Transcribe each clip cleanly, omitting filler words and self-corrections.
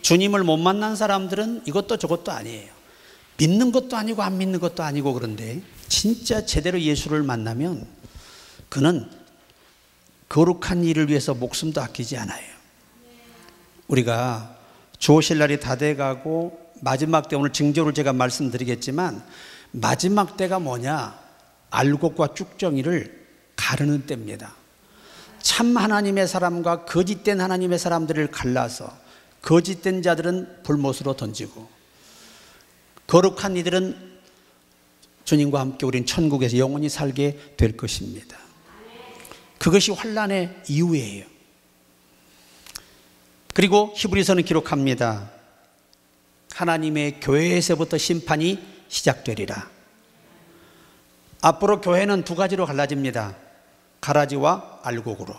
주님을 못 만난 사람들은 이것도 저것도 아니에요. 믿는 것도 아니고 안 믿는 것도 아니고, 그런데 진짜 제대로 예수를 만나면 그는 거룩한 일을 위해서 목숨도 아끼지 않아요. 우리가 주오실 날이 다 돼가고 마지막 때, 오늘 징조를 제가 말씀드리겠지만 마지막 때가 뭐냐? 알곡과 쭉정이를 가르는 때입니다. 참 하나님의 사람과 거짓된 하나님의 사람들을 갈라서 거짓된 자들은 불못으로 던지고 거룩한 이들은 주님과 함께 우리는 천국에서 영원히 살게 될 것입니다. 그것이 환난의 이유예요. 그리고 히브리서는 기록합니다. 하나님의 교회에서부터 심판이 시작되리라. 앞으로 교회는 두 가지로 갈라집니다. 가라지와 알곡으로.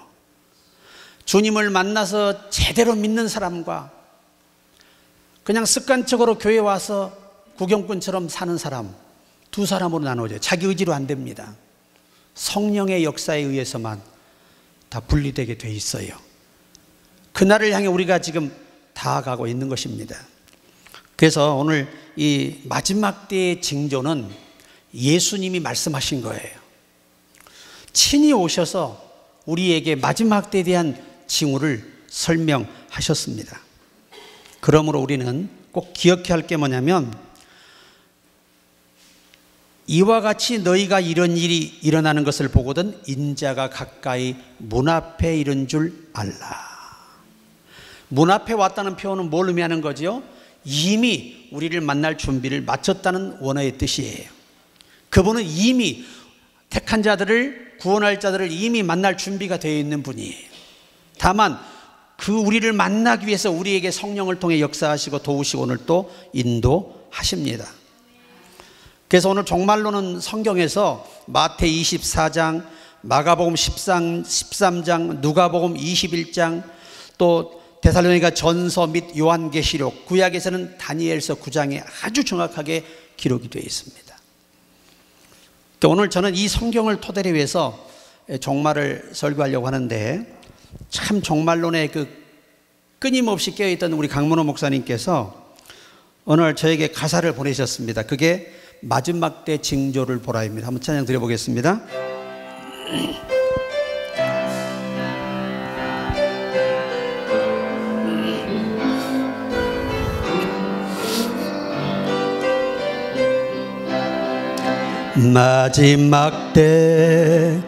주님을 만나서 제대로 믿는 사람과 그냥 습관적으로 교회 와서 구경꾼처럼 사는 사람, 두 사람으로 나눠져요. 자기 의지로 안 됩니다. 성령의 역사에 의해서만 다 분리되게 돼 있어요. 그날을 향해 우리가 지금 다가가고 있는 것입니다. 그래서 오늘 이 마지막 때의 징조는 예수님이 말씀하신 거예요. 친히 오셔서 우리에게 마지막 때에 대한 징후를 설명하셨습니다. 그러므로 우리는 꼭 기억해야 할 게 뭐냐면, 이와 같이 너희가 이런 일이 일어나는 것을 보거든 인자가 가까이 문 앞에 이른 줄 알라. 문 앞에 왔다는 표현은 뭘 의미하는 거죠? 이미 우리를 만날 준비를 마쳤다는 원어의 뜻이에요. 그분은 이미 택한 자들을, 구원할 자들을 이미 만날 준비가 되어 있는 분이에요. 다만 그 우리를 만나기 위해서 우리에게 성령을 통해 역사하시고 도우시고 오늘 또 인도하십니다. 그래서 오늘 종말론은 성경에서 마태 24장, 마가복음 13장, 누가복음 21장, 또 데살로니가 전서 및 요한계시록, 구약에서는 다니엘서 9장에 아주 정확하게 기록이 되어 있습니다. 오늘 저는 이 성경을 토대로 해서 종말을 설교하려고 하는데, 참 종말론에 그 끊임없이 깨어있던 우리 강문호 목사님께서 오늘 저에게 가사를 보내셨습니다. 그게 마지막 때 징조를 보라입니다. 한번 찬양 드려보겠습니다. 마지막 때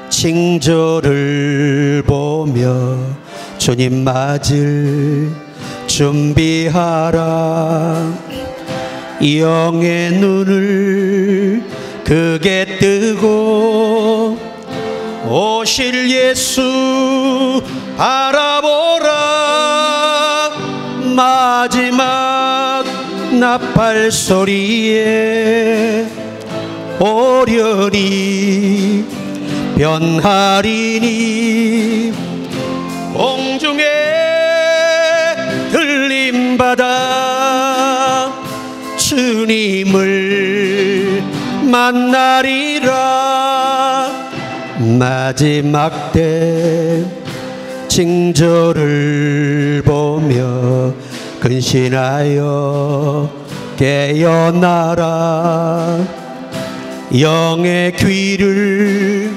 징조를 보며 주님 맞을 준비하라. 영의 눈을 크게 뜨고 오실 예수 바라보라. 마지막 나팔 소리에 오려니 변하리니 공중에 들림받아 주님을 만나리라. 마지막 때 징조를 보며 근신하여 깨어나라. 영의 귀를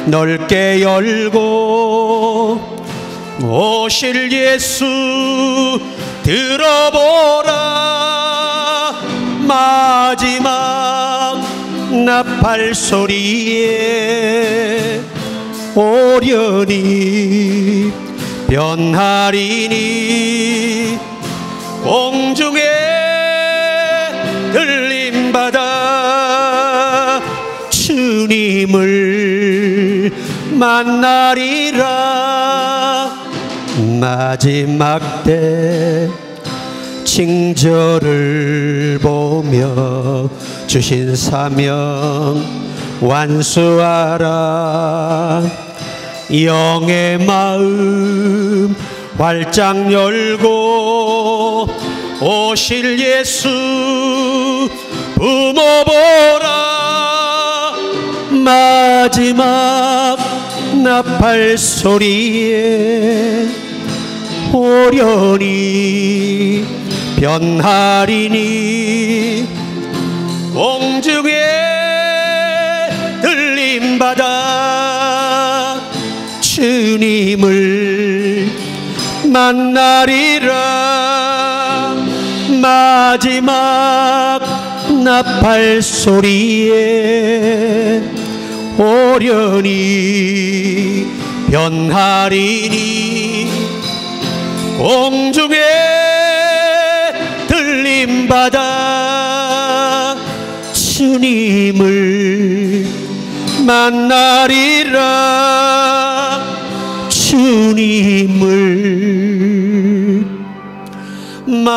넓게 열고 오실 예수 들어보라. 마지막 나팔 소리에 오려니 변하리니 공중에 들림받아 주님을 만나리라. 마지막 때 징조를 보며 주신 사명 완수하라. 영의 마음 활짝 열고 오실 예수 품어보라. 마지막 나팔 소리에 호련히 변하리니 공중에 들림받아 주님을 만나리라. 마지막 나팔 소리에 호련히 변하리니 공중에 들림받아 주님을 만나리라. 주님을 만나리라.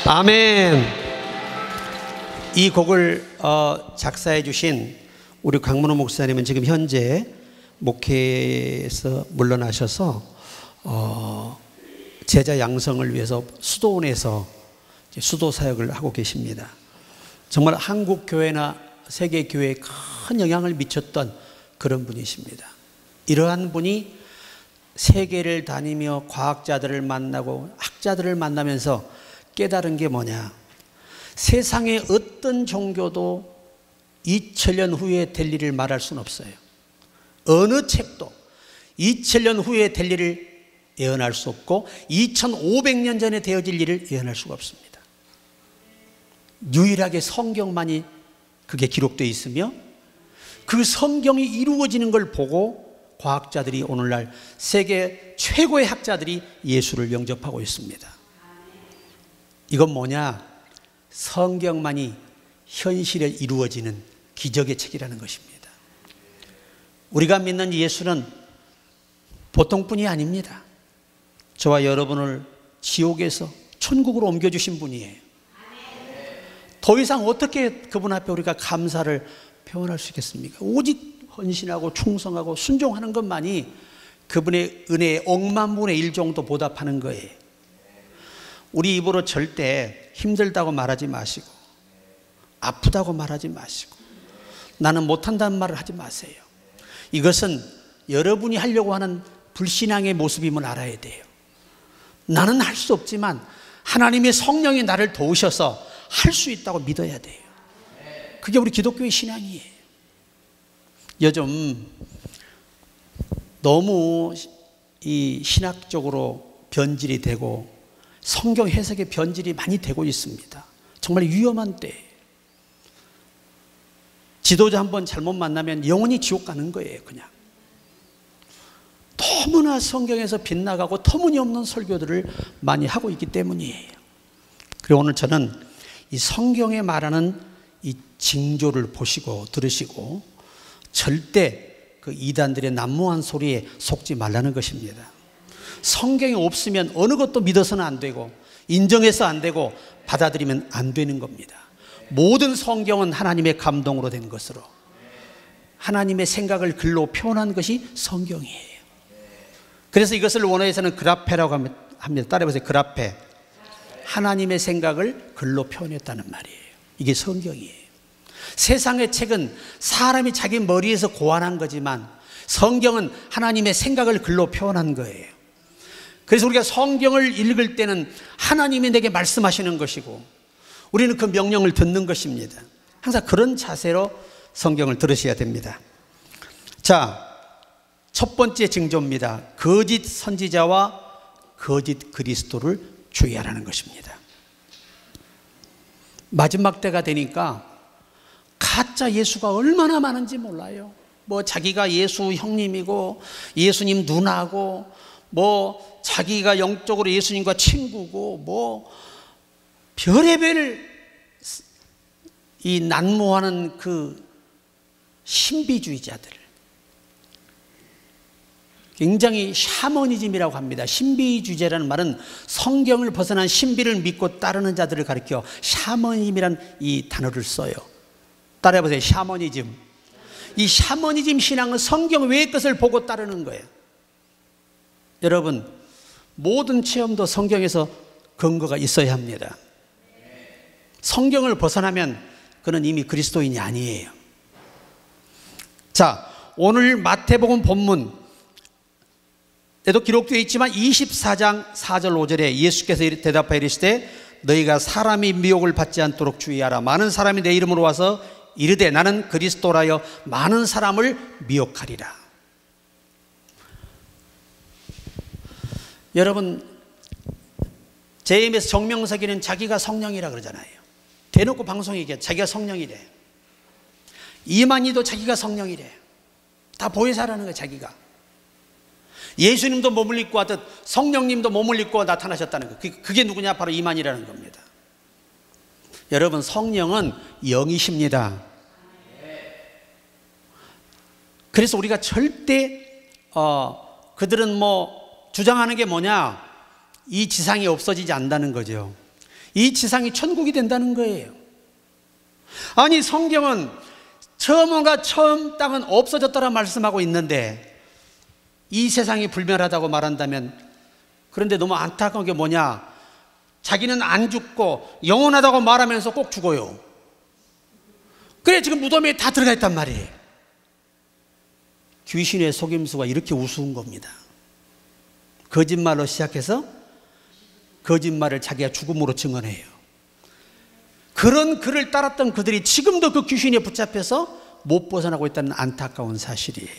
아멘. 이 곡을 작사해 주신 우리 강문호 목사님은 지금 현재 목회에서 물러나셔서 제자 양성을 위해서 수도원에서 수도 사역을 하고 계십니다. 정말 한국 교회나 세계 교회에 큰 영향을 미쳤던 그런 분이십니다. 이러한 분이 세계를 다니며 과학자들을 만나고 학자들을 만나면서 깨달은 게 뭐냐? 세상의 어떤 종교도 2000년 후에 될 일을 말할 수는 없어요. 어느 책도 2000년 후에 될 일을 예언할 수 없고 2500년 전에 되어질 일을 예언할 수가 없습니다. 유일하게 성경만이 그게 기록되어 있으며 그 성경이 이루어지는 걸 보고 과학자들이 오늘날 세계 최고의 학자들이 예수를 영접하고 있습니다. 이건 뭐냐? 성경만이 현실에 이루어지는 기적의 책이라는 것입니다. 우리가 믿는 예수는 보통뿐이 아닙니다. 저와 여러분을 지옥에서 천국으로 옮겨주신 분이에요. 더 이상 어떻게 그분 앞에 우리가 감사를 표현할 수 있겠습니까? 오직 헌신하고 충성하고 순종하는 것만이 그분의 은혜의 억만분의 1 정도 보답하는 거예요. 우리 입으로 절대 힘들다고 말하지 마시고 아프다고 말하지 마시고 나는 못한다는 말을 하지 마세요. 이것은 여러분이 하려고 하는 불신앙의 모습임을 알아야 돼요. 나는 할 수 없지만 하나님의 성령이 나를 도우셔서 할 수 있다고 믿어야 돼요. 그게 우리 기독교의 신앙이에요. 요즘 너무 이 신학적으로 변질이 되고 성경 해석의 변질이 많이 되고 있습니다. 정말 위험한 때예요. 지도자 한번 잘못 만나면 영원히 지옥 가는 거예요. 그냥 너무나 성경에서 빗나가고 터무니없는 설교들을 많이 하고 있기 때문이에요. 그리고 오늘 저는 이 성경에 말하는 이 징조를 보시고 들으시고 절대 그 이단들의 난무한 소리에 속지 말라는 것입니다. 성경이 없으면 어느 것도 믿어서는 안 되고 인정해서 안 되고 받아들이면 안 되는 겁니다. 모든 성경은 하나님의 감동으로 된 것으로 하나님의 생각을 글로 표현한 것이 성경이에요. 그래서 이것을 원어에서는 그라페라고 합니다. 따라해보세요. 그라페. 하나님의 생각을 글로 표현했다는 말이에요. 이게 성경이에요. 세상의 책은 사람이 자기 머리에서 고안한 거지만 성경은 하나님의 생각을 글로 표현한 거예요. 그래서 우리가 성경을 읽을 때는 하나님이 내게 말씀하시는 것이고 우리는 그 명령을 듣는 것입니다. 항상 그런 자세로 성경을 들으셔야 됩니다. 자, 첫 번째 징조입니다. 거짓 선지자와 거짓 그리스도를 주의하라는 것입니다. 마지막 때가 되니까 가짜 예수가 얼마나 많은지 몰라요. 뭐 자기가 예수 형님이고 예수님 누나고 뭐 자기가 영적으로 예수님과 친구고 뭐 별의별 이 난무하는 그 신비주의자들, 굉장히 샤머니즘이라고 합니다. 신비주의자라는 말은 성경을 벗어난 신비를 믿고 따르는 자들을 가리켜 샤머니즘이라는 이 단어를 써요. 따라해보세요. 샤머니즘. 이 샤머니즘 신앙은 성경 외의 것을 보고 따르는 거예요. 여러분, 모든 체험도 성경에서 근거가 있어야 합니다. 성경을 벗어나면 그는 이미 그리스도인이 아니에요. 자, 오늘 마태복음 본문에도 기록되어 있지만 24장 4절 5절에 예수께서 대답하여 이르시되 너희가 사람이 미혹을 받지 않도록 주의하라. 많은 사람이 내 이름으로 와서 이르되 나는 그리스도라여 많은 사람을 미혹하리라. 여러분, JMS 정명석이는 자기가 성령이라 그러잖아요. 대놓고 방송에 얘기해. 자기가 성령이래. 이만희도 자기가 성령이래. 다 보혜사라는 거예요, 자기가. 예수님도 몸을 입고 하듯 성령님도 몸을 입고 나타나셨다는 거예요. 그게 누구냐? 바로 이만희라는 겁니다. 여러분, 성령은 영이십니다. 그래서 우리가 절대 그들은 주장하는 게 뭐냐? 이 지상이 없어지지 않는다는 거죠. 이 지상이 천국이 된다는 거예요. 아니, 성경은 처음과 처음 땅은 없어졌다라 말씀하고 있는데 이 세상이 불멸하다고 말한다면, 그런데 너무 안타까운 게 뭐냐? 자기는 안 죽고 영원하다고 말하면서 꼭 죽어요. 그래, 지금 무덤에 다 들어가 있단 말이에요. 귀신의 속임수가 이렇게 우스운 겁니다. 거짓말로 시작해서 거짓말을 자기가 죽음으로 증언해요. 그런 글을 따랐던 그들이 지금도 그 귀신에 붙잡혀서 못 벗어나고 있다는 안타까운 사실이에요.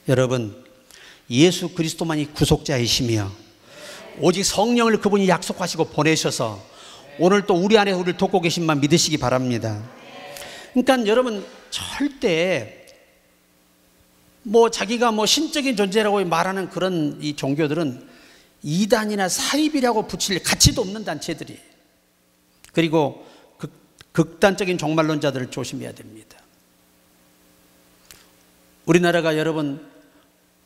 여러분, 예수 그리스도만이 구속자이시며 오직 성령을 그분이 약속하시고 보내셔서 오늘 또 우리 안에 우리를 돕고 계신만 믿으시기 바랍니다. 그러니까 여러분, 절대 자기가 신적인 존재라고 말하는 그런 이 종교들은 이단이나 사입이라고 붙일 가치도 없는 단체들이, 그리고 극단적인 종말론자들을 조심해야 됩니다. 우리나라가 여러분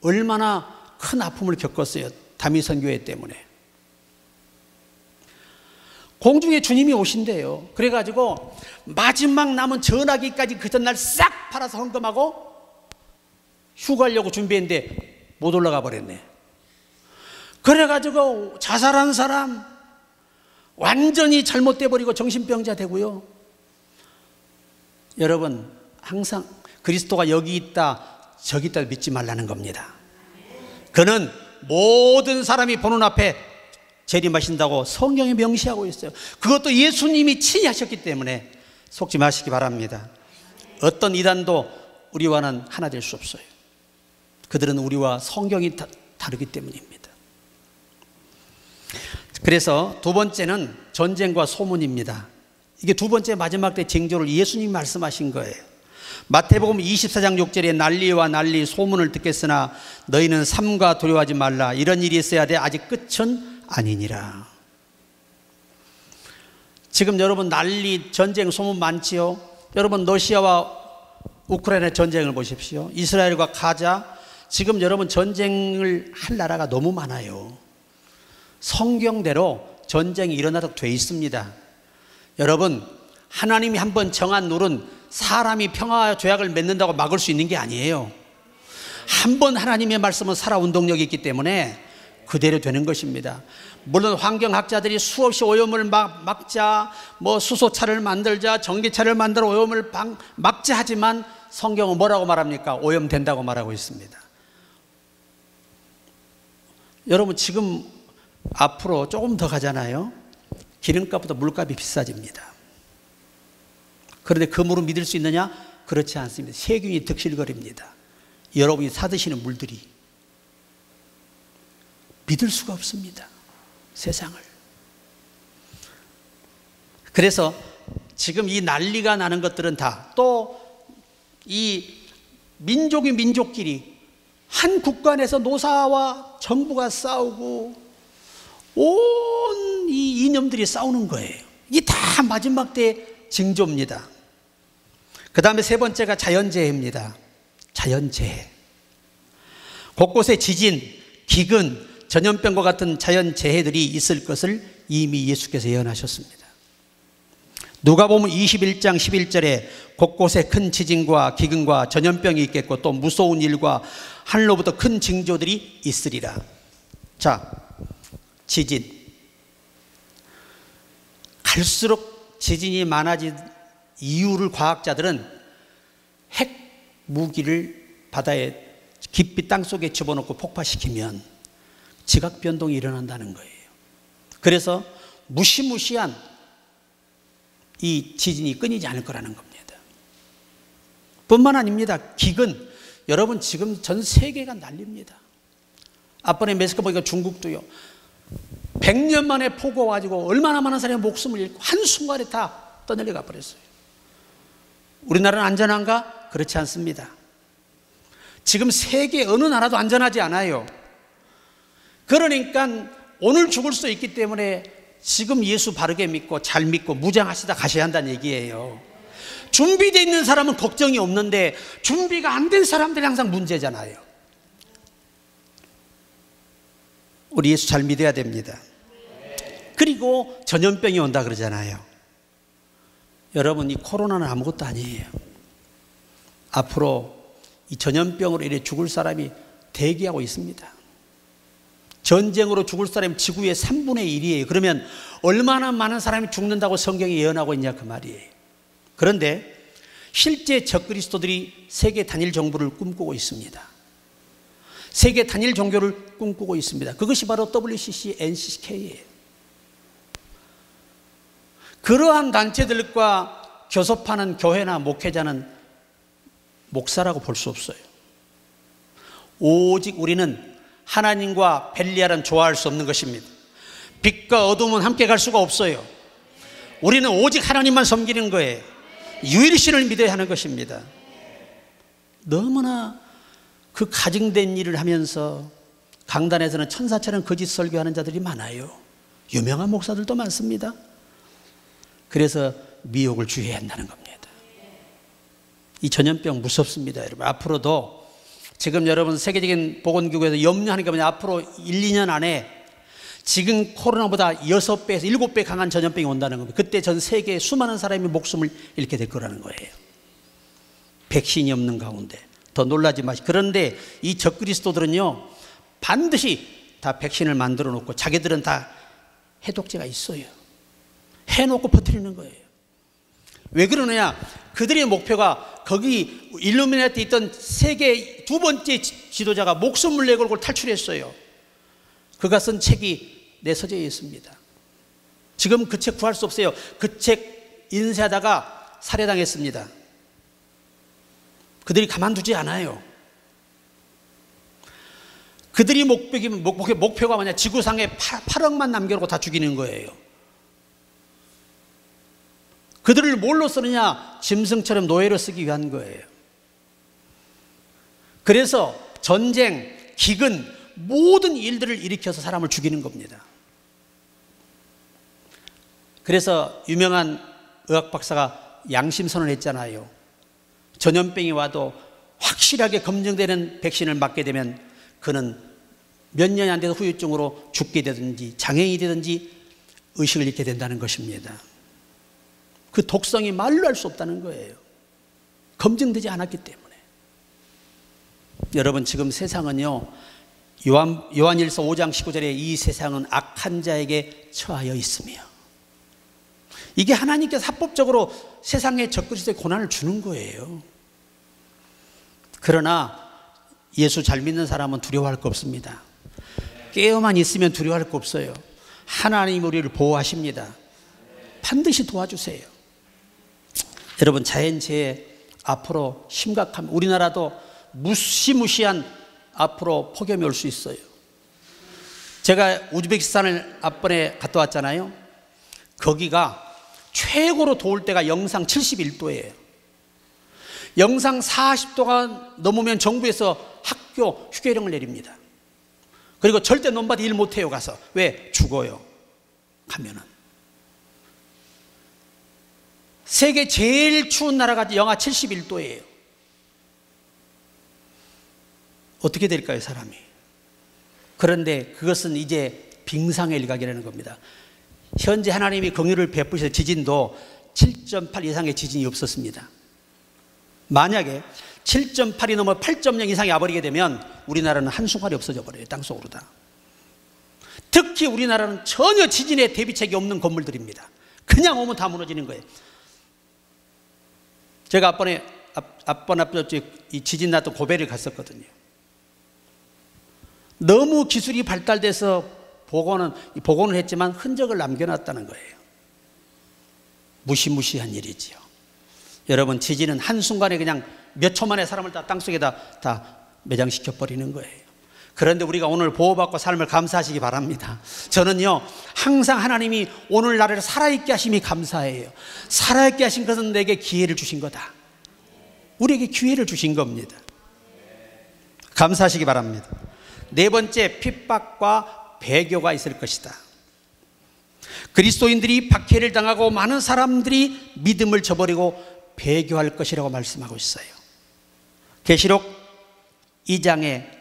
얼마나 큰 아픔을 겪었어요. 다미선교회 때문에. 공중에 주님이 오신대요. 그래가지고 마지막 남은 전화기까지 그 전날 싹 팔아서 헌금하고 휴가하려고 준비했는데 못 올라가 버렸네. 그래가지고 자살한 사람 완전히 잘못돼 버리고 정신병자 되고요. 여러분, 항상 그리스도가 여기 있다 저기 있다 믿지 말라는 겁니다. 그는 모든 사람이 보는 앞에 재림하신다고 성경에 명시하고 있어요. 그것도 예수님이 친히 하셨기 때문에 속지 마시기 바랍니다. 어떤 이단도 우리와는 하나 될 수 없어요. 그들은 우리와 성경이 다르기 때문입니다. 그래서 두 번째는 전쟁과 소문입니다. 이게 두 번째 마지막 때 징조를 예수님이 말씀하신 거예요. 마태복음 24장 6절에 난리와 난리 소문을 듣겠으나 너희는 삼가 두려워하지 말라. 이런 일이 있어야 돼. 아직 끝은 아니니라. 지금 여러분 난리, 전쟁 소문 많지요. 여러분 러시아와 우크라이나 전쟁을 보십시오. 이스라엘과 가자. 지금 여러분 전쟁을 할 나라가 너무 많아요. 성경대로 전쟁이 일어나도록 돼 있습니다. 여러분, 하나님이 한번 정한 룰은 사람이 평화와 조약을 맺는다고 막을 수 있는 게 아니에요. 한번 하나님의 말씀은 살아 운동력이 있기 때문에 그대로 되는 것입니다. 물론 환경학자들이 수없이 오염을 막자, 수소차를 만들자, 전기차를 만들어 오염을 막자 하지만 성경은 뭐라고 말합니까? 오염된다고 말하고 있습니다. 여러분, 지금 앞으로 조금 더 가잖아요. 기름값보다 물값이 비싸집니다. 그런데 그 물을 믿을 수 있느냐? 그렇지 않습니다. 세균이 득실거립니다. 여러분이 사드시는 물들이. 믿을 수가 없습니다. 세상을. 그래서 지금 이 난리가 나는 것들은 다 또 이 민족이 민족끼리 한 국간에서 노사와 정부가 싸우고 온 이 이념들이 싸우는 거예요. 이게 다 마지막 때 징조입니다. 그 다음에 세 번째가 자연재해입니다. 자연재해. 곳곳에 지진, 기근, 전염병과 같은 자연재해들이 있을 것을 이미 예수께서 예언하셨습니다. 누가복음 21장 11절에 곳곳에 큰 지진과 기근과 전염병이 있겠고 또 무서운 일과 하늘로부터 큰 징조들이 있으리라. 자, 지진. 갈수록 지진이 많아진 이유를 과학자들은 핵 무기를 바다에 깊이 땅속에 집어넣고 폭파시키면 지각 변동이 일어난다는 거예요. 그래서 무시무시한 이 지진이 끊이지 않을 거라는 겁니다. 뿐만 아닙니다. 기근, 여러분 지금 전 세계가 난립니다. 앞번에 메스크 보니까 중국도요, 100년 만에 폭우 와가지고 얼마나 많은 사람이 목숨을 잃고 한순간에 다 떠내려가 버렸어요. 우리나라는 안전한가? 그렇지 않습니다. 지금 세계 어느 나라도 안전하지 않아요. 그러니까 오늘 죽을 수 있기 때문에 지금 예수 바르게 믿고 잘 믿고 무장하시다 가셔야 한다는 얘기예요. 준비되어 있는 사람은 걱정이 없는데 준비가 안 된 사람들이 항상 문제잖아요. 우리 예수 잘 믿어야 됩니다. 그리고 전염병이 온다 그러잖아요. 여러분, 이 코로나는 아무것도 아니에요. 앞으로 이 전염병으로 인해 죽을 사람이 대기하고 있습니다. 전쟁으로 죽을 사람이 지구의 3분의 1이에요. 그러면 얼마나 많은 사람이 죽는다고 성경이 예언하고 있냐 그 말이에요. 그런데 실제 적그리스도들이 세계 단일 정부를 꿈꾸고 있습니다. 세계 단일 종교를 꿈꾸고 있습니다. 그것이 바로 WCC, NCCK예요. 그러한 단체들과 교섭하는 교회나 목회자는 목사라고 볼 수 없어요. 오직 우리는 하나님과 벨리알은 좋아할 수 없는 것입니다. 빛과 어둠은 함께 갈 수가 없어요. 우리는 오직 하나님만 섬기는 거예요. 유일신을 믿어야 하는 것입니다. 너무나 그 가증된 일을 하면서 강단에서는 천사처럼 거짓 설교하는 자들이 많아요. 유명한 목사들도 많습니다. 그래서 미혹을 주의해야 한다는 겁니다. 이 전염병 무섭습니다, 여러분. 앞으로도 지금 여러분 세계적인 보건기구에서 염려하는 게 뭐냐, 앞으로 1, 2년 안에 지금 코로나보다 6배에서 7배 강한 전염병이 온다는 겁니다. 그때 전 세계에 수많은 사람이 목숨을 잃게 될 거라는 거예요. 백신이 없는 가운데. 더 놀라지 마시고. 그런데 이 적그리스도들은요, 반드시 다 백신을 만들어 놓고 자기들은 다 해독제가 있어요. 해놓고 퍼뜨리는 거예요. 왜 그러느냐? 그들의 목표가 거기 일루미나티 있던 세계 두 번째 지도자가 목숨을 내걸고 탈출했어요. 그가 쓴 책이 내 서재에 있습니다. 지금 그 책 구할 수 없어요. 그 책 인쇄하다가 살해당했습니다. 그들이 가만두지 않아요. 그들이 목표가 뭐냐? 지구상에 8억만 남겨놓고 다 죽이는 거예요. 그들을 뭘로 쓰느냐? 짐승처럼 노예로 쓰기 위한 거예요. 그래서 전쟁, 기근, 모든 일들을 일으켜서 사람을 죽이는 겁니다. 그래서 유명한 의학 박사가 양심선언을 했잖아요. 전염병이 와도 확실하게 검증되는 백신을 맞게 되면 그는 몇 년이 안 돼서 후유증으로 죽게 되든지 장애인이 되든지 의식을 잃게 된다는 것입니다. 그 독성이 말로 할 수 없다는 거예요. 검증되지 않았기 때문에. 여러분, 지금 세상은요, 요한일서 5장 19절에 이 세상은 악한 자에게 처하여 있으며, 이게 하나님께서 합법적으로 세상에 적그리스도의 고난을 주는 거예요. 그러나 예수 잘 믿는 사람은 두려워할 거 없습니다. 깨어만 있으면 두려워할 거 없어요. 하나님 우리를 보호하십니다. 반드시 도와주세요. 여러분, 자연재해 앞으로 심각합니다. 우리나라도 무시무시한 앞으로 폭염이 올 수 있어요. 제가 우즈베키스탄을 앞번에 갔다 왔잖아요. 거기가 최고로 더울 때가 영상 71도예요. 영상 40도가 넘으면 정부에서 학교 휴교령을 내립니다. 그리고 절대 논밭에 일 못해요, 가서. 왜? 죽어요, 가면은. 세계 제일 추운 나라가 영하 71도예요. 어떻게 될까요, 사람이? 그런데 그것은 이제 빙상의 일각이라는 겁니다. 현재 하나님이 긍휼을 베푸셔서 지진도 7.8 이상의 지진이 없었습니다. 만약에 7.8이 넘어 8.0 이상이 와버리게 되면 우리나라는 한순간에 없어져 버려요, 땅속으로 다. 특히 우리나라는 전혀 지진에 대비책이 없는 건물들입니다. 그냥 오면 다 무너지는 거예요. 제가 이 지진 났던 고베를 갔었거든요. 너무 기술이 발달돼서 복원을 했지만 흔적을 남겨놨다는 거예요. 무시무시한 일이지요. 여러분, 지진은 한순간에 그냥 몇 초 만에 사람을 다 땅속에다 매장시켜 버리는 거예요. 그런데 우리가 오늘 보호받고 삶을 감사하시기 바랍니다. 저는요, 항상 하나님이 오늘 나를 살아있게 하심이 감사해요. 살아있게 하신 것은 내게 기회를 주신 거다. 우리에게 기회를 주신 겁니다. 감사하시기 바랍니다. 네 번째, 핍박과 배교가 있을 것이다. 그리스도인들이 박해를 당하고 많은 사람들이 믿음을 저버리고 배교할 것이라고 말씀하고 있어요. 계시록 2장의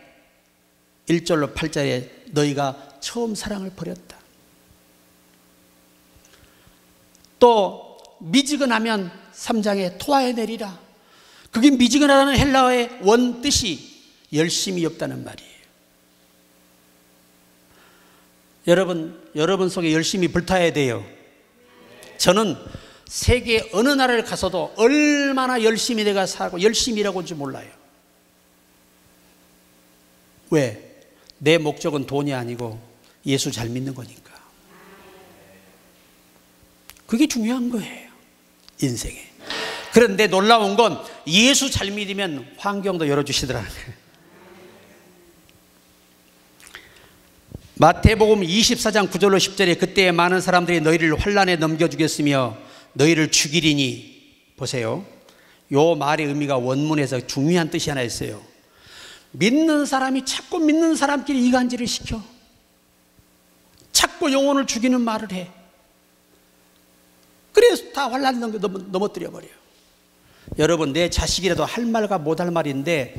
1절로 8절에 너희가 처음 사랑을 버렸다. 또 미지근하면 3장에 토하에 내리라. 그게 미지근하다는 헬라어의 원뜻이 열심이 없다는 말이에요. 여러분 속에 열심히 불타야 돼요. 저는 세계 어느 나라를 가서도 얼마나 열심히 내가 살고 열심히 일하고 있는지 몰라요. 왜? 내 목적은 돈이 아니고 예수 잘 믿는 거니까. 그게 중요한 거예요, 인생에. 그런데 놀라운 건 예수 잘 믿으면 환경도 열어주시더라고요. 마태복음 24장 9절로 10절에 그때 많은 사람들이 너희를 환난에 넘겨주겠으며 너희를 죽이리니, 보세요, 요 말의 의미가 원문에서 중요한 뜻이 하나 있어요. 믿는 사람이 자꾸 믿는 사람끼리 이간질을 시켜. 자꾸 영혼을 죽이는 말을 해. 그래서 다 환난에 넘어뜨려 버려요. 여러분, 내 자식이라도 할 말과 못할 말인데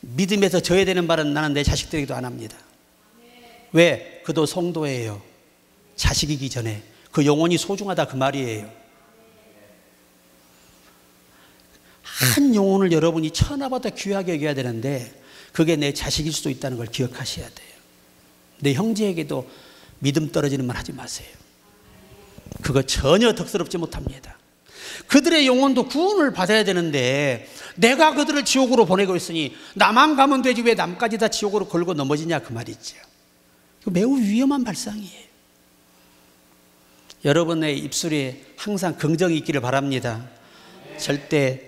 믿음에서 져야 되는 말은 나는 내 자식들에게도 안 합니다. 왜? 그도 성도예요. 자식이기 전에 그 영혼이 소중하다, 그 말이에요. 한 영혼을 여러분이 천하보다 귀하게 여겨야 되는데 그게 내 자식일 수도 있다는 걸 기억하셔야 돼요. 내 형제에게도 믿음 떨어지는 말 하지 마세요. 그거 전혀 덕스럽지 못합니다. 그들의 영혼도 구원을 받아야 되는데 내가 그들을 지옥으로 보내고 있으니 나만 가면 되지 왜 남까지 다 지옥으로 걸고 넘어지냐, 그 말이죠. 이거 매우 위험한 발상이에요. 여러분의 입술에 항상 긍정이 있기를 바랍니다. 절대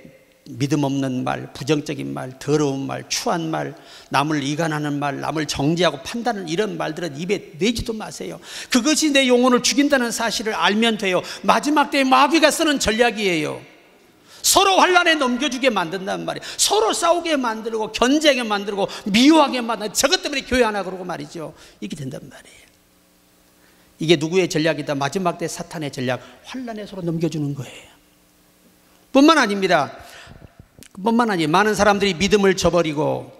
믿음 없는 말, 부정적인 말, 더러운 말, 추한 말, 남을 이간하는 말, 남을 정죄하고 판단하는 이런 말들은 입에 내지도 마세요. 그것이 내 영혼을 죽인다는 사실을 알면 돼요. 마지막 때에 마귀가 쓰는 전략이에요. 서로 환난에 넘겨주게 만든다는 말이에요. 서로 싸우게 만들고 견제하게 만들고 미워하게 만들고, 저것 때문에 교회 안 하고 그러고 말이죠. 이게 된단 말이에요. 이게 누구의 전략이다? 마지막 때 사탄의 전략, 환난에 서로 넘겨주는 거예요. 뿐만 아닙니다. 많은 사람들이 믿음을 저버리고,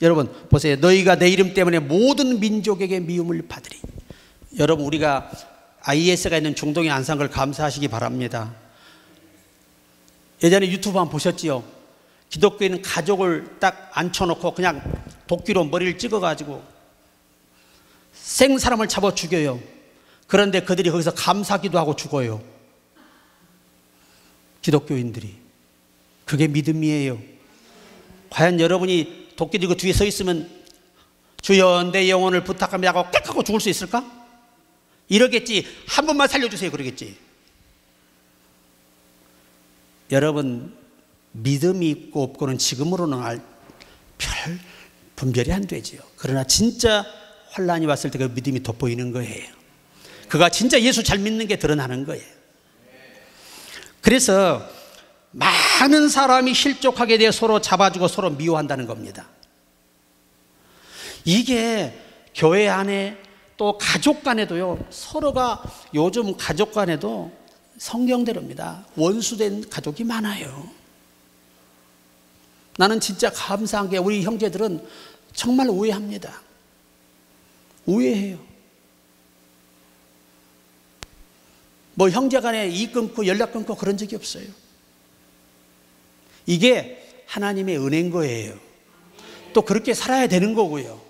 여러분 보세요. 너희가 내 이름 때문에 모든 민족에게 미움을 받으리. 여러분, 우리가 IS가 있는 중동에 안 산 걸 감사하시기 바랍니다. 예전에 유튜브 한번 보셨지요? 기독교인은 가족을 딱 앉혀놓고 그냥 도끼로 머리를 찍어가지고 생 사람을 잡아 죽여요. 그런데 그들이 거기서 감사기도 하고 죽어요. 기독교인들이. 그게 믿음이에요. 과연 여러분이 도끼 들고 뒤에 서 있으면 주여 내 영혼을 부탁합니다 하고 깍 하고 죽을 수 있을까? 이러겠지. 한 번만 살려주세요, 그러겠지. 여러분, 믿음이 있고 없고는 지금으로는 별 분별이 안 되죠. 그러나 진짜 환난이 왔을 때 그 믿음이 돋보이는 거예요. 그가 진짜 예수 잘 믿는 게 드러나는 거예요. 그래서 많은 사람이 실족하게 되어 서로 잡아주고 서로 미워한다는 겁니다. 이게 교회 안에 또 가족 간에도요, 서로가 요즘 가족 간에도 성경대로입니다. 원수된 가족이 많아요. 나는 진짜 감사한 게 우리 형제들은 정말 우애합니다. 우애해요. 뭐 형제 간에 이 끊고 연락 끊고 그런 적이 없어요. 이게 하나님의 은혜인 거예요. 또 그렇게 살아야 되는 거고요.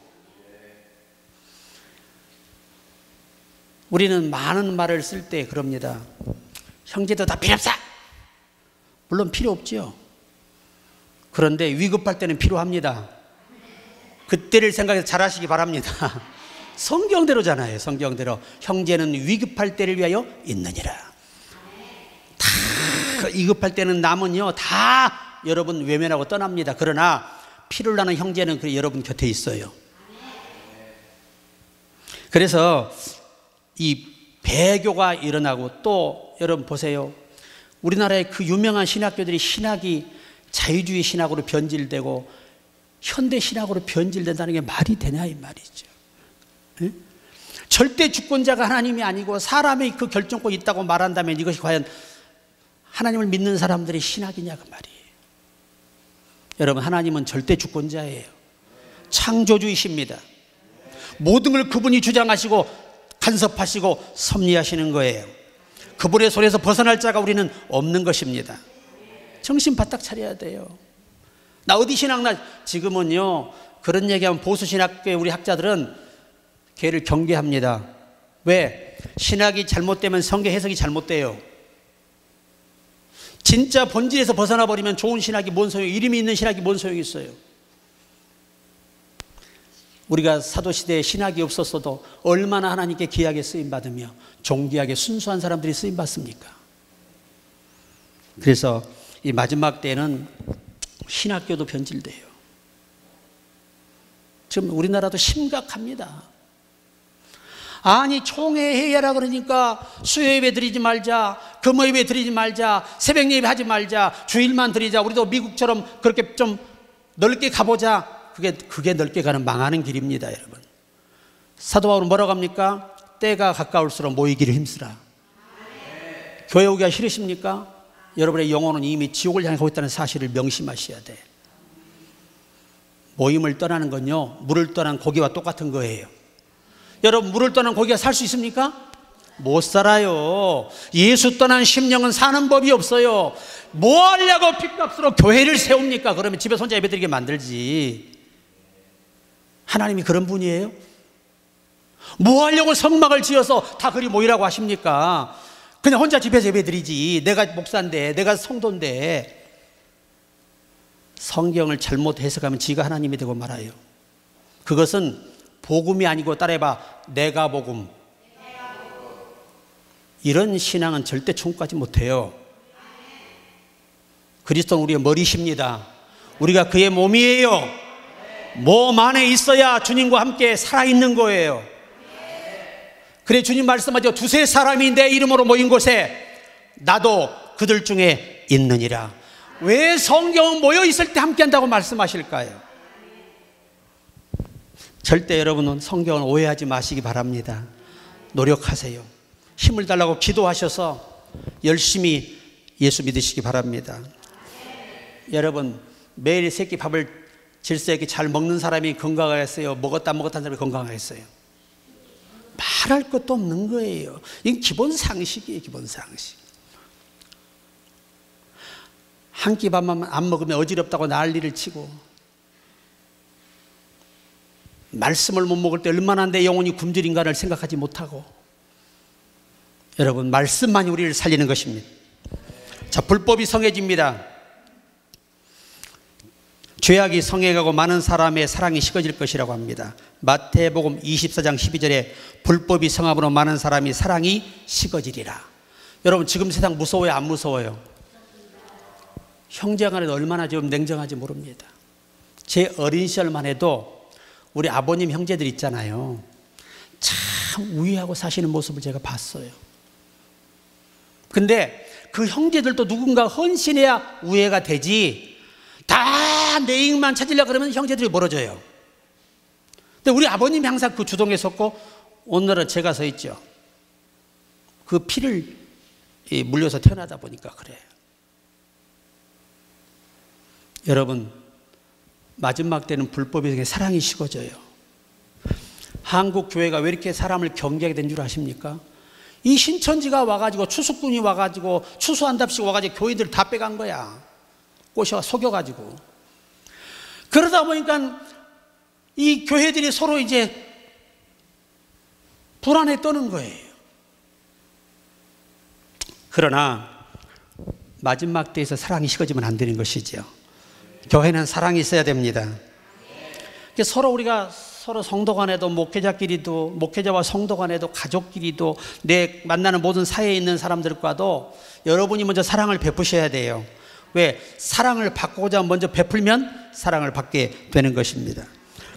우리는 많은 말을 쓸 때 그럽니다. 형제도 다 필요 없어. 물론 필요 없죠. 그런데 위급할 때는 필요합니다. 그때를 생각해서 잘하시기 바랍니다. 성경대로잖아요. 성경대로 형제는 위급할 때를 위하여 있느니라. 다 위급할 때는 남은요 다 여러분 외면하고 떠납니다. 그러나 피를 나는 형제는 여러분 곁에 있어요. 그래서 이 배교가 일어나고, 또 여러분 보세요. 우리나라의 그 유명한 신학교들이 신학이 자유주의 신학으로 변질되고 현대 신학으로 변질된다는 게 말이 되냐 이 말이죠. 네? 절대 주권자가 하나님이 아니고 사람의 그 결정권이 있다고 말한다면 이것이 과연 하나님을 믿는 사람들의 신학이냐 그 말이에요. 여러분, 하나님은 절대 주권자예요. 창조주이십니다. 모든 걸 그분이 주장하시고 간섭하시고 섭리하시는 거예요. 그분의 손에서 벗어날 자가 우리는 없는 것입니다. 정신 바짝 차려야 돼요. 나 어디 신학나, 지금은요 그런 얘기하면 보수신학교의 우리 학자들은 걔를 경계합니다. 왜? 신학이 잘못되면 성경 해석이 잘못돼요. 진짜 본질에서 벗어나 버리면 좋은 신학이 뭔 소용이, 이름이 있는 신학이 뭔 소용이 있어요. 우리가 사도시대에 신학이 없었어도 얼마나 하나님께 귀하게 쓰임받으며 존귀하게 순수한 사람들이 쓰임받습니까? 그래서 이 마지막 때는 신학교도 변질돼요. 지금 우리나라도 심각합니다. 아니 총회해야라 그러니까 수요예배 드리지 말자, 금요예배 드리지 말자, 새벽예배 하지 말자, 주일만 드리자, 우리도 미국처럼 그렇게 좀 넓게 가보자. 그게 넓게 가는 망하는 길입니다. 여러분, 사도 바울은 뭐라고 합니까? 때가 가까울수록 모이기를 힘쓰라. 교회 오기가 싫으십니까? 여러분의 영혼은 이미 지옥을 향해 가고 있다는 사실을 명심하셔야 돼. 모임을 떠나는 건요 물을 떠난 고기와 똑같은 거예요. 여러분, 물을 떠난 고기가 살 수 있습니까? 못 살아요. 예수 떠난 심령은 사는 법이 없어요. 뭐 하려고 핏값으로 교회를 세웁니까? 그러면 집에 혼자 예배드리게 만들지. 하나님이 그런 분이에요? 뭐 하려고 성막을 지어서 다 그리 모이라고 하십니까? 그냥 혼자 집에서 예배드리지. 내가 목사인데, 내가 성도인데. 성경을 잘못 해석하면 지가 하나님이 되고 말아요. 그것은 복음이 아니고, 따라해봐, 내가 복음. 이런 신앙은 절대 천국까지 못해요. 그리스도는 우리의 머리십니다. 우리가 그의 몸이에요. 몸 안에 있어야 주님과 함께 살아있는 거예요. 그래 주님 말씀하죠. 두세 사람이 내 이름으로 모인 곳에 나도 그들 중에 있느니라. 왜 성경은 모여 있을 때 함께 한다고 말씀하실까요? 절대 여러분은 성경을 오해하지 마시기 바랍니다. 노력하세요. 힘을 달라고 기도하셔서 열심히 예수 믿으시기 바랍니다. 여러분, 매일 세끼 밥을 질서 있게 잘 먹는 사람이 건강하겠어요? 먹었다 안 먹었다는 사람이 건강하겠어요? 말할 것도 없는 거예요. 이건 기본 상식이에요. 기본 상식. 한 끼 밥만 안 먹으면 어지럽다고 난리를 치고, 말씀을 못 먹을 때 얼마나 내 영혼이 굶주린가를 생각하지 못하고, 여러분, 말씀만이 우리를 살리는 것입니다. 자, 불법이 성해집니다. 죄악이 성해가고 많은 사람의 사랑이 식어질 것이라고 합니다. 마태복음 24장 12절에 불법이 성함으로 많은 사람이 사랑이 식어지리라. 여러분, 지금 세상 무서워요? 안 무서워요? 형제간에도 얼마나 좀 냉정하지 모릅니다. 제 어린 시절만 해도 우리 아버님 형제들 있잖아요. 참 우애하고 사시는 모습을 제가 봤어요. 근데 그 형제들도 누군가 헌신해야 우애가 되지, 다 내 이익만 찾으려고 그러면 형제들이 멀어져요. 근데 우리 아버님이 항상 그 주동에 섰고, 오늘은 제가 서 있죠. 그 피를 물려서 태어나다 보니까 그래요. 여러분, 마지막 때는 불법이 생겨 사랑이 식어져요. 한국 교회가 왜 이렇게 사람을 경계하게 된 줄 아십니까? 이 신천지가 와가지고, 추수꾼이 와가지고 추수한답시고 와가지고 교회들 다 빼간 거야. 꼬셔 속여가지고. 그러다 보니까 이 교회들이 서로 이제 불안에 떠는 거예요. 그러나 마지막 때에서 사랑이 식어지면 안 되는 것이죠. 교회는 사랑이 있어야 됩니다. 서로 우리가 서로 성도 간에도 목회자끼리도 목회자와 성도 간에도 가족끼리도 내 만나는 모든 사회에 있는 사람들과도 여러분이 먼저 사랑을 베푸셔야 돼요. 왜? 사랑을 받고자 먼저 베풀면 사랑을 받게 되는 것입니다.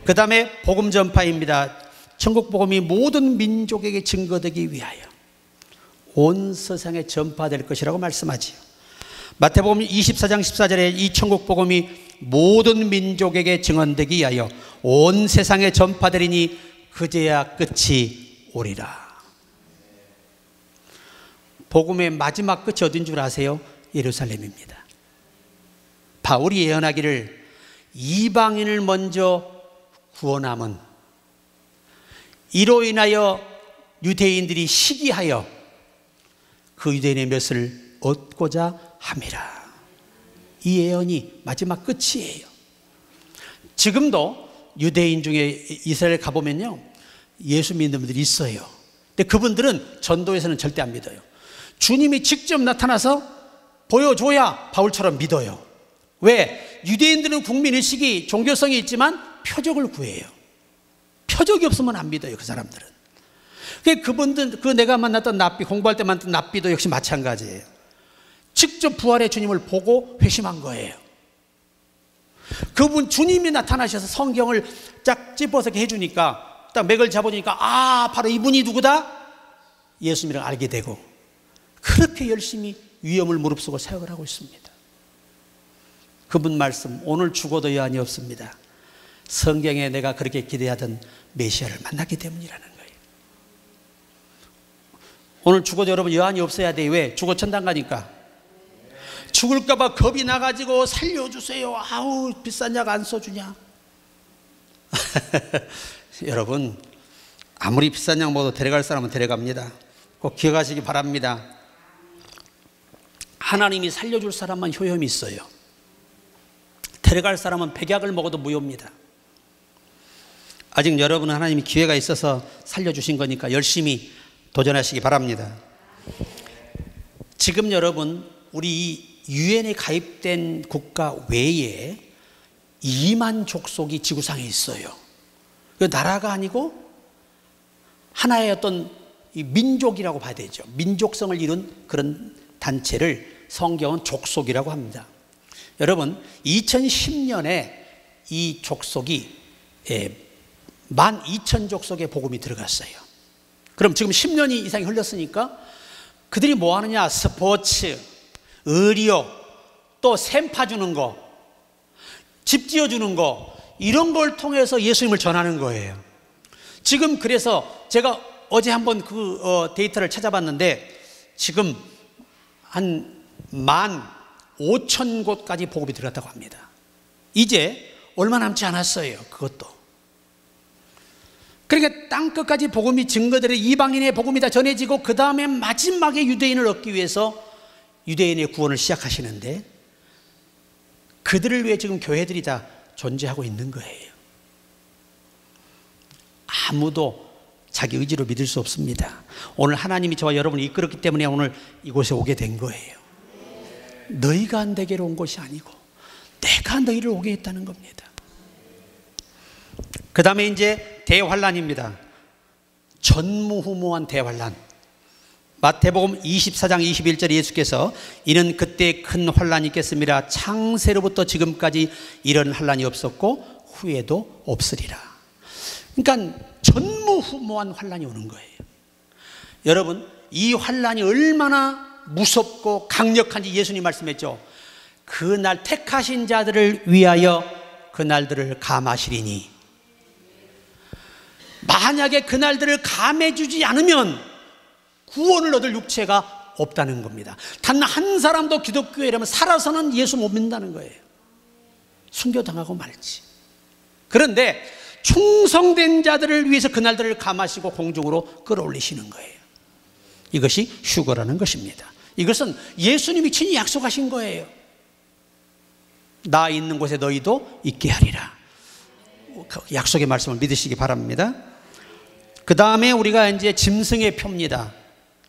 그 다음에 복음 전파입니다. 천국 복음이 모든 민족에게 증거되기 위하여 온 세상에 전파될 것이라고 말씀하지요. 마태복음 24장 14절에 이 천국 복음이 모든 민족에게 증언되기 위하여 온 세상에 전파되리니 그제야 끝이 오리라. 복음의 마지막 끝이 어딘 줄 아세요? 예루살렘입니다. 바울이 예언하기를 이방인을 먼저 구원함은 이로 인하여 유대인들이 시기하여 그 유대인의 몇을 얻고자 함이라. 이 예언이 마지막 끝이에요. 지금도 유대인 중에 이스라엘 가보면요, 예수 믿는 분들이 있어요. 근데 그분들은 전도에서는 절대 안 믿어요. 주님이 직접 나타나서 보여줘야 바울처럼 믿어요. 왜? 유대인들은 국민의식이 종교성이 있지만 표적을 구해요. 표적이 없으면 안 믿어요, 그 사람들은. 그분들, 그 내가 만났던 납비, 공부할 때 만났던 납비도 역시 마찬가지예요. 직접 부활의 주님을 보고 회심한 거예요. 그분 주님이 나타나셔서 성경을 쫙 찝어서 해주니까 딱 맥을 잡으니까 아, 바로 이분이 누구다? 예수님을 알게 되고 그렇게 열심히 위험을 무릅쓰고 사역을 하고 있습니다. 그분 말씀, 오늘 죽어도 여한이 없습니다. 성경에 내가 그렇게 기대하던 메시아를 만났기 때문이라는 거예요. 오늘 죽어도 여러분 여한이 없어야 돼요. 왜? 죽어 천당 가니까. 죽을까봐 겁이 나가지고 살려주세요. 아우, 비싼 약 안 써주냐. 여러분, 아무리 비싼 약 먹어도 데려갈 사람은 데려갑니다. 꼭 기억하시기 바랍니다. 하나님이 살려줄 사람만 효험이 있어요. 데려갈 사람은 백약을 먹어도 무효입니다. 아직 여러분은 하나님이 기회가 있어서 살려주신 거니까 열심히 도전하시기 바랍니다. 지금 여러분, 우리 유엔에 가입된 국가 외에 2만 족속이 지구상에 있어요. 그 나라가 아니고 하나의 어떤 민족이라고 봐야 되죠. 민족성을 이룬 그런 단체를 성경은 족속이라고 합니다. 여러분, 2010년에 이 족속이 12,000족속의 복음이 들어갔어요. 그럼 지금 10년이 이상이 흘렀으니까 그들이 뭐 하느냐? 스포츠, 의료, 또 샘파 주는 거, 집 지어주는 거, 이런 걸 통해서 예수님을 전하는 거예요. 지금 그래서 제가 어제 한번 그 데이터를 찾아봤는데 지금 한 15,000곳까지 복음이 들어갔다고 합니다. 이제 얼마 남지 않았어요. 그것도. 그러니까 땅끝까지 복음이 증거되는 이방인의 복음이 다 전해지고 그 다음에 마지막에 유대인을 얻기 위해서 유대인의 구원을 시작하시는데 그들을 위해 지금 교회들이 다 존재하고 있는 거예요. 아무도 자기 의지로 믿을 수 없습니다. 오늘 하나님이 저와 여러분을 이끌었기 때문에 오늘 이곳에 오게 된 거예요. 너희가 내게로 온 것이 아니고 내가 너희를 오게 했다는 겁니다. 그 다음에 이제 대환란입니다. 전무후무한 대환란. 마태복음 24장 21절에 예수께서 이는 그때 큰 환란이 있겠습니다. 창세로부터 지금까지 이런 환란이 없었고 후에도 없으리라. 그러니까 전무후무한 환란이 오는 거예요. 여러분, 이 환란이 얼마나 무섭고 강력한지 예수님 말씀했죠. 그날 택하신 자들을 위하여 그날들을 감하시리니 만약에 그날들을 감해주지 않으면 구원을 얻을 육체가 없다는 겁니다. 단 한 사람도 기독교회라면 살아서는 예수 못 믿는다는 거예요. 순교당하고 말지. 그런데 충성된 자들을 위해서 그날들을 감하시고 공중으로 끌어올리시는 거예요. 이것이 휴거라는 것입니다. 이것은 예수님이 친히 약속하신 거예요. 나 있는 곳에 너희도 있게 하리라. 약속의 말씀을 믿으시기 바랍니다. 그 다음에 우리가 이제 짐승의 표입니다.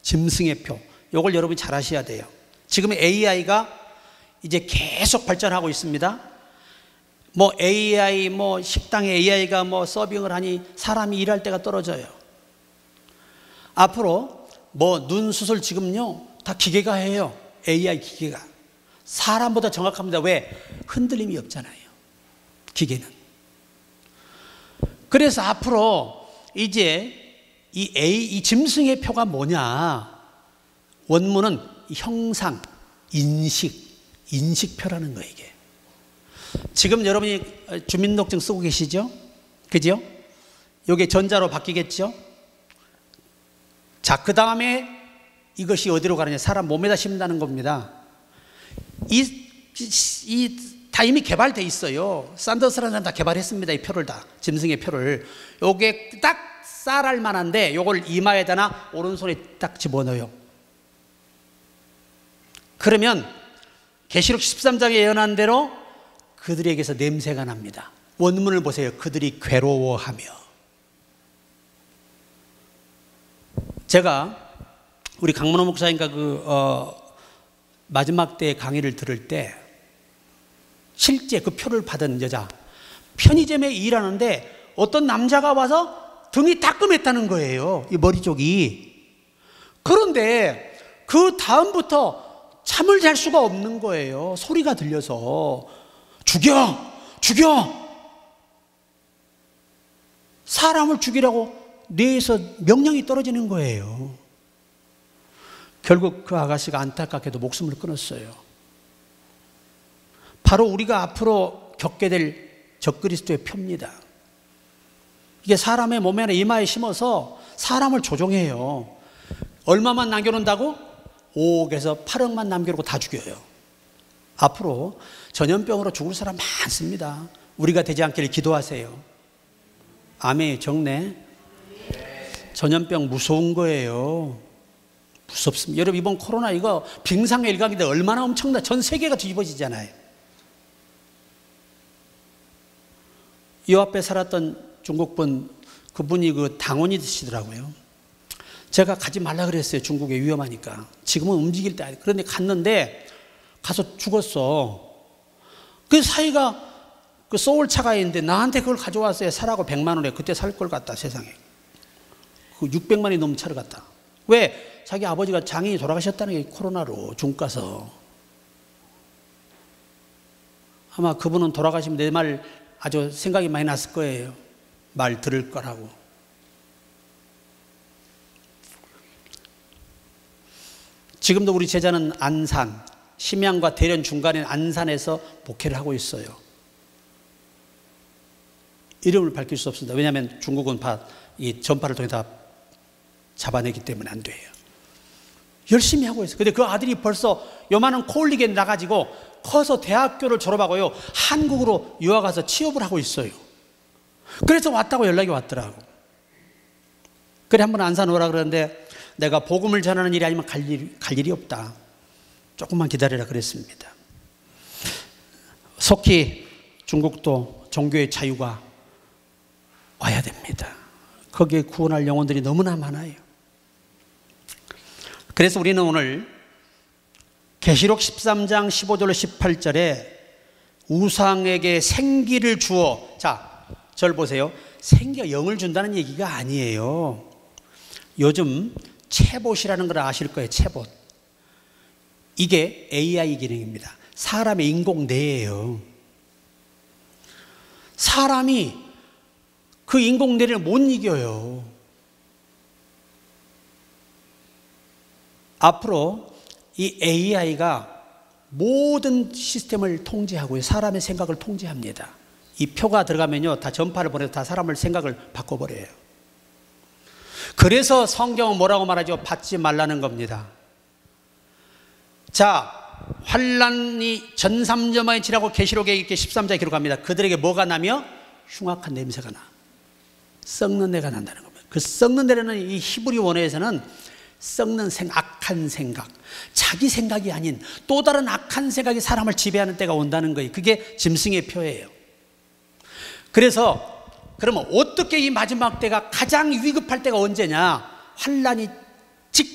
짐승의 표. 이걸 여러분이 잘 아셔야 돼요. 지금 AI가 이제 계속 발전하고 있습니다. 뭐 AI, 뭐 식당에 AI가 뭐 서빙을 하니 사람이 일할 때가 떨어져요. 앞으로 뭐 눈 수술 지금요 다 기계가 해요. AI 기계가. 사람보다 정확합니다. 왜? 흔들림이 없잖아요, 기계는. 그래서 앞으로 이제 이 짐승의 표가 뭐냐? 원문은 형상, 인식표라는 거예요, 이게. 지금 여러분이 주민등록증 쓰고 계시죠? 그죠? 이게 전자로 바뀌겠죠? 자, 그 다음에 이것이 어디로 가느냐? 사람 몸에다 심는다는 겁니다. 다 이미 개발돼 있어요. 산더스라는 사람 다 개발했습니다. 이 표를 다, 짐승의 표를. 요게 딱 쌀알 만한데 요걸 이마에다나 오른손에 딱 집어넣어요. 그러면 계시록 13장에 예언한 대로 그들에게서 냄새가 납니다. 원문을 보세요. 그들이 괴로워하며. 제가 우리 강문호 목사님과 마지막 때 강의를 들을 때 실제 그 표를 받은 여자, 편의점에 일하는데 어떤 남자가 와서 등이 따끔했다는 거예요, 이 머리 쪽이. 그런데 그 다음부터 잠을 잘 수가 없는 거예요. 소리가 들려서. 죽여! 사람을 죽이라고 뇌에서 명령이 떨어지는 거예요. 결국 그 아가씨가 안타깝게도 목숨을 끊었어요. 바로 우리가 앞으로 겪게 될 적그리스도의 표입니다. 이게 사람의 몸에나 이마에 심어서 사람을 조종해요. 얼마만 남겨놓는다고? 5억에서 8억만 남겨놓고 다 죽여요. 앞으로 전염병으로 죽을 사람 많습니다. 우리가 되지 않기를 기도하세요. 아멘. 정네. 전염병 무서운 거예요. 무섭습니다. 여러분, 이번 코로나 이거 빙상일각인데 얼마나 엄청나. 전 세계가 뒤집어지잖아요. 이 앞에 살았던 중국분, 그분이 그 당원이시더라고요. 제가 가지 말라 그랬어요. 중국에 위험하니까. 지금은 움직일 때 아니에요. 그런데 갔는데 가서 죽었어. 그 사이가 그 소울차가 있는데 나한테 그걸 가져왔어요. 사라고 100만 원에. 그때 살 걸 갖다, 세상에. 그 600만이 넘는 차를 갖다. 왜? 자기 아버지가 장인이 돌아가셨다는 게 코로나로 중국 가서. 아마 그분은 돌아가시면 내 말 아주 생각이 많이 났을 거예요. 말 들을 거라고. 지금도 우리 제자는 안산, 심양과 대련 중간에 안산에서 목회를 하고 있어요. 이름을 밝힐 수 없습니다. 왜냐하면 중국은 이 전파를 통해 다 잡아내기 때문에 안 돼요. 열심히 하고 있어요. 근데 그 아들이 벌써 요만한 코올리게 나가지고 커서 대학교를 졸업하고요, 한국으로 유학 가서 취업을 하고 있어요. 그래서 왔다고 연락이 왔더라고. 그래, 한번 안산 오라 그러는데 내가 복음을 전하는 일이 아니면 갈 일이 없다. 조금만 기다리라 그랬습니다. 속히 중국도 종교의 자유가 와야 됩니다. 거기에 구원할 영혼들이 너무나 많아요. 그래서 우리는 오늘 계시록 13장 15절로 18절에 우상에게 생기를 주어, 자, 절 보세요. 생기가 영을 준다는 얘기가 아니에요. 요즘 채봇이라는 걸 아실 거예요. 채봇. 이게 AI 기능입니다. 사람의 인공뇌예요. 사람이 그 인공뇌를 못 이겨요. 앞으로 이 AI가 모든 시스템을 통제하고요, 사람의 생각을 통제합니다. 이 표가 들어가면요, 다 전파를 보내서 다 사람을 생각을 바꿔버려요. 그래서 성경은 뭐라고 말하죠? 받지 말라는 겁니다. 자, 환란이 전삼점만이 지나고 계시록에 이렇게 13장에 기록합니다. 그들에게 뭐가 나며? 흉악한 냄새가 나. 썩는 내가 난다는 겁니다. 그 썩는 내는 이 히브리 원어에서는 썩는 악한 생각, 자기 생각이 아닌 또 다른 악한 생각이 사람을 지배하는 때가 온다는 거예요. 그게 짐승의 표예요. 그래서 그러면 어떻게 이 마지막 때가 가장 위급할 때가 언제냐? 환란이 직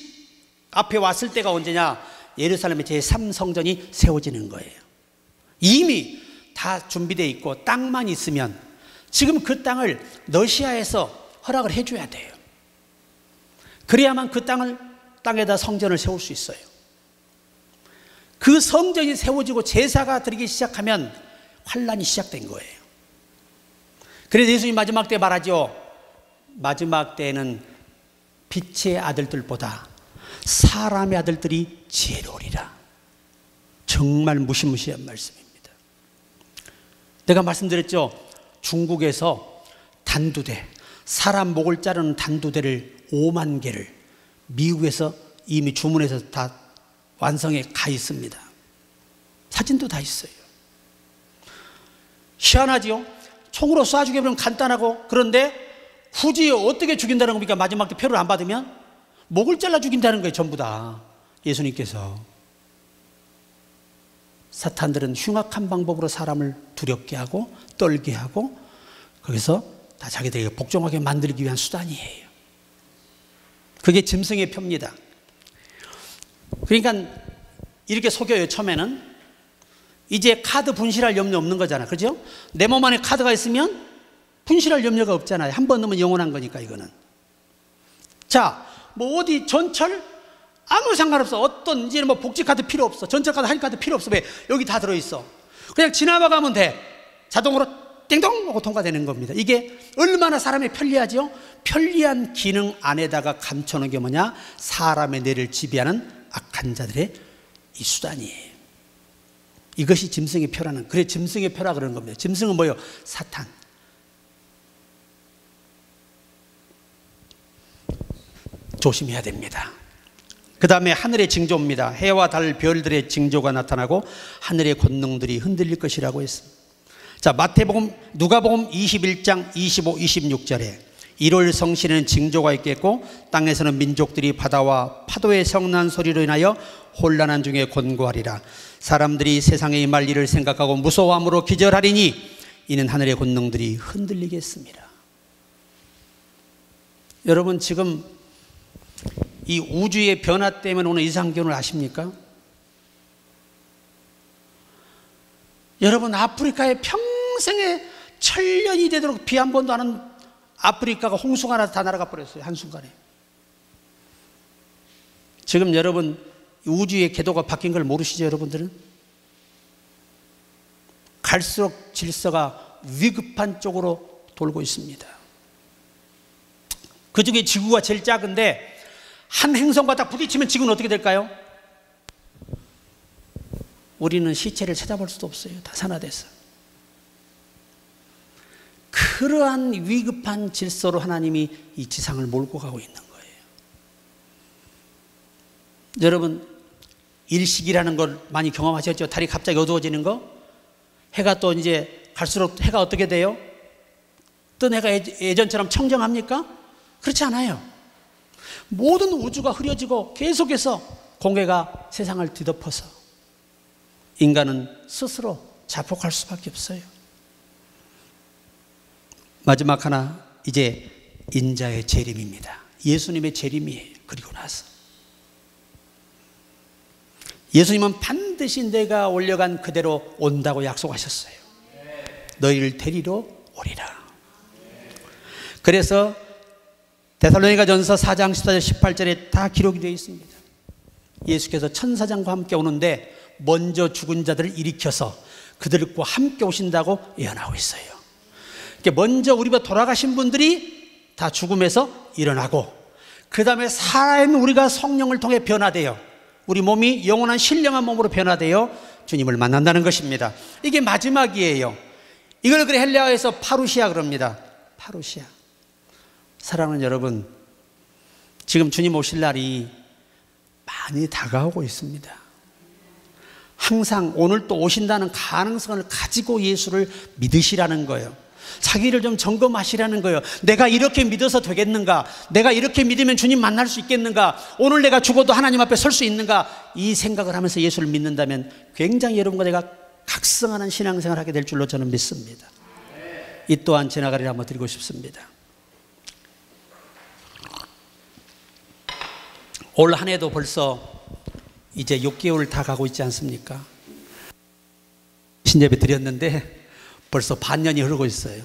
앞에 왔을 때가 언제냐? 예루살렘의 제3성전이 세워지는 거예요. 이미 다 준비되어 있고 땅만 있으면 지금 그 땅을 러시아에서 허락을 해줘야 돼요. 그래야만 그 땅에다 성전을 세울 수 있어요. 그 성전이 세워지고 제사가 드리기 시작하면 환란이 시작된 거예요. 그래서 예수님 마지막 때 말하죠. 마지막 때에는 빛의 아들들보다 사람의 아들들이 지혜로우리라. 정말 무시무시한 말씀입니다. 내가 말씀드렸죠. 중국에서 단두대, 사람 목을 자르는 단두대를 5만 개를 미국에서 이미 주문해서 다 완성해 가 있습니다. 사진도 다 있어요. 희한하지요? 총으로 쏴 죽여버리면 간단하고, 그런데 굳이 어떻게 죽인다는 겁니까? 마지막 때 표를 안 받으면 목을 잘라 죽인다는 거예요. 전부 다. 예수님께서 사탄들은 흉악한 방법으로 사람을 두렵게 하고 떨게 하고 거기서 다 자기들에게 복종하게 만들기 위한 수단이에요. 그게 짐승의 표입니다. 그러니까 이렇게 속여요. 처음에는 이제 카드 분실할 염려 없는 거잖아. 그죠? 내 몸 안에 카드가 있으면 분실할 염려가 없잖아요. 한 번 넣으면 영원한 거니까. 이거는 자, 뭐 어디 전철 아무 상관없어. 어떤 이제는 뭐 복지 카드 필요 없어. 전철 카드, 할인 카드 필요 없어. 왜? 여기 다 들어있어. 그냥 지나가면 돼. 자동으로 띵동 하고 통과되는 겁니다. 이게 얼마나 사람이 편리하죠? 편리한 기능 안에다가 감춰놓은 게 뭐냐? 사람의 뇌를 지배하는 악한 자들의 이 수단이에요. 이것이 짐승의 표라는, 그래 짐승의 표라 그러는 겁니다. 짐승은 뭐예요? 사탄. 조심해야 됩니다. 그 다음에 하늘의 징조입니다. 해와 달, 별들의 징조가 나타나고 하늘의 권능들이 흔들릴 것이라고 했습니다. 자, 마태복음, 누가복음 21장 25, 26절에 1월 성신에는 징조가 있겠고 땅에서는 민족들이 바다와 파도의 성난 소리로 인하여 혼란한 중에 곤고하리라. 사람들이 세상에 임할 일을 생각하고 무서워함으로 기절하리니 이는 하늘의 권능들이 흔들리겠습니다. 여러분, 지금 이 우주의 변화 때문에 오는 이상기온을 아십니까? 여러분, 아프리카에 평생에 천년이 되도록 비 한 번도 안 온 아프리카가 홍수가 나서 다 날아가 버렸어요. 한순간에. 지금 여러분, 우주의 궤도가 바뀐 걸 모르시죠? 여러분들은? 갈수록 질서가 위급한 쪽으로 돌고 있습니다. 그 중에 지구가 제일 작은데 한 행성과 딱 부딪히면 지구는 어떻게 될까요? 우리는 시체를 찾아볼 수도 없어요. 다 산화돼서. 그러한 위급한 질서로 하나님이 이 지상을 몰고 가고 있는 거예요. 여러분, 일식이라는 걸 많이 경험하셨죠? 달이 갑자기 어두워지는 거? 해가 또 이제 갈수록 해가 어떻게 돼요? 뜬 해가 예전처럼 청정합니까? 그렇지 않아요. 모든 우주가 흐려지고 계속해서 공해가 세상을 뒤덮어서 인간은 스스로 자폭할 수밖에 없어요. 마지막 하나, 이제 인자의 재림입니다. 예수님의 재림이에요. 그리고 나서 예수님은 반드시 내가 올려간 그대로 온다고 약속하셨어요. 너희를 데리러 오리라. 그래서 데살로니가전서 4장 14절 18절에 다 기록이 되어 있습니다. 예수께서 천사장과 함께 오는데 먼저 죽은 자들을 일으켜서 그들과 함께 오신다고 예언하고 있어요. 먼저 우리가 돌아가신 분들이 다 죽음에서 일어나고 그 다음에 살아있는 우리가 성령을 통해 변화되어 우리 몸이 영원한 신령한 몸으로 변화되어 주님을 만난다는 것입니다. 이게 마지막이에요. 이걸 그래 헬라어에서 파루시아 그럽니다. 파루시아. 사랑하는 여러분, 지금 주님 오실 날이 많이 다가오고 있습니다. 항상 오늘 또 오신다는 가능성을 가지고 예수를 믿으시라는 거예요. 자기를 좀 점검하시라는 거예요. 내가 이렇게 믿어서 되겠는가? 내가 이렇게 믿으면 주님 만날 수 있겠는가? 오늘 내가 죽어도 하나님 앞에 설 수 있는가? 이 생각을 하면서 예수를 믿는다면 굉장히 여러분과 내가 각성하는 신앙생활을 하게 될 줄로 저는 믿습니다. 이 또한 지나가리라 한번 드리고 싶습니다. 올 한 해도 벌써 이제 6개월 다 가고 있지 않습니까? 신예배 드렸는데 벌써 반년이 흐르고 있어요.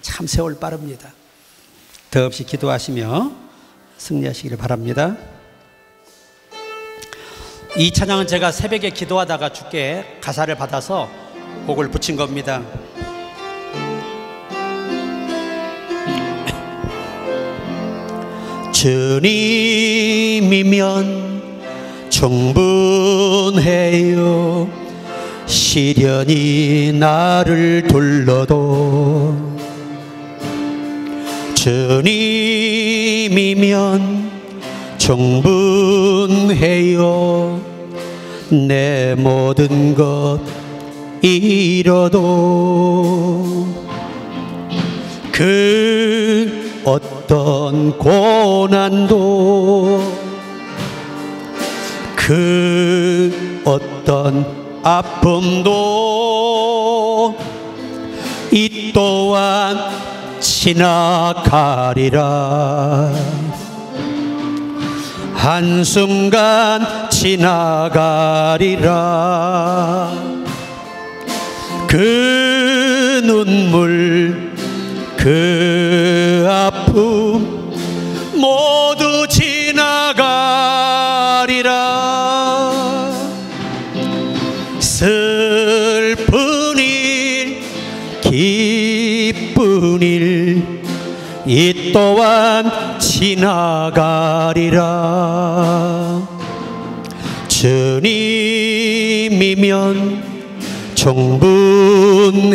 참 세월 빠릅니다. 더없이 기도하시며 승리하시기를 바랍니다. 이 찬양은 제가 새벽에 기도하다가 주께 가사를 받아서 곡을 붙인 겁니다. 주님이면 충분해요. 시련이 나를 둘러도 주님이면 충분해요. 내 모든 것 잃어도 그 어떤 고난도 그 어떤 아픔도 이 또한 지나가리라. 한순간 지나가리라. 그 눈물 그 아픔 모두 지나가리라. 슬픈 일 기쁜 일 이 또한 지나가리라. 주님이면 충분해요.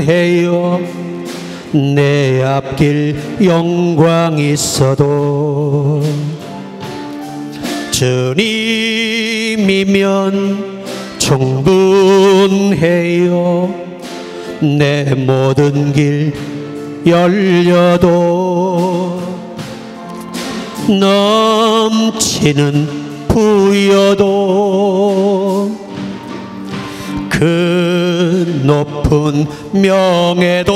내 앞길 영광 있어도 주님이면 충분해요. 내 모든 길 열려도 넘치는 부여도 그 높은 명예도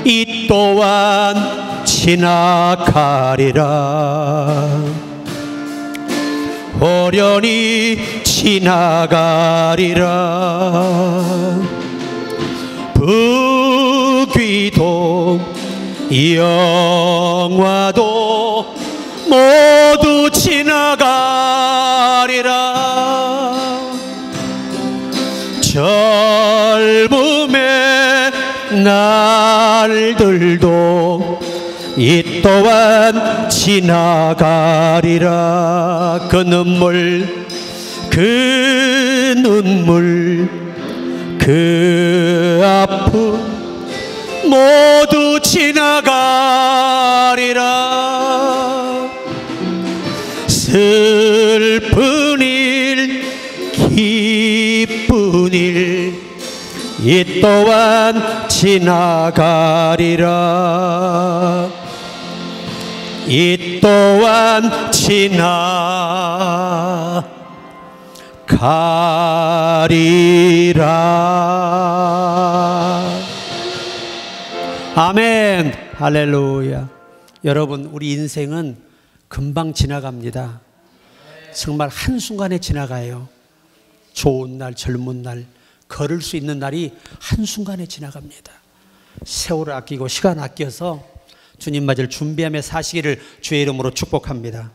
이 또한 지나가리라. 호련히 지나가리라. 부귀도 영화도 모두 지나가리라. 젊음의 날들도 이 또한 지나가리라. 그 눈물 그 아픔 모두 지나가리라. 슬픈 일 기쁜 일 이 또한 지나가리라. 이 또한 지나가리라. 아멘. 할렐루야. 여러분, 우리 인생은 금방 지나갑니다. 정말 한순간에 지나가요. 좋은 날, 젊은 날, 걸을 수 있는 날이 한순간에 지나갑니다. 세월을 아끼고 시간 아껴서 주님 맞을 준비하며 사시기를 주의 이름으로 축복합니다.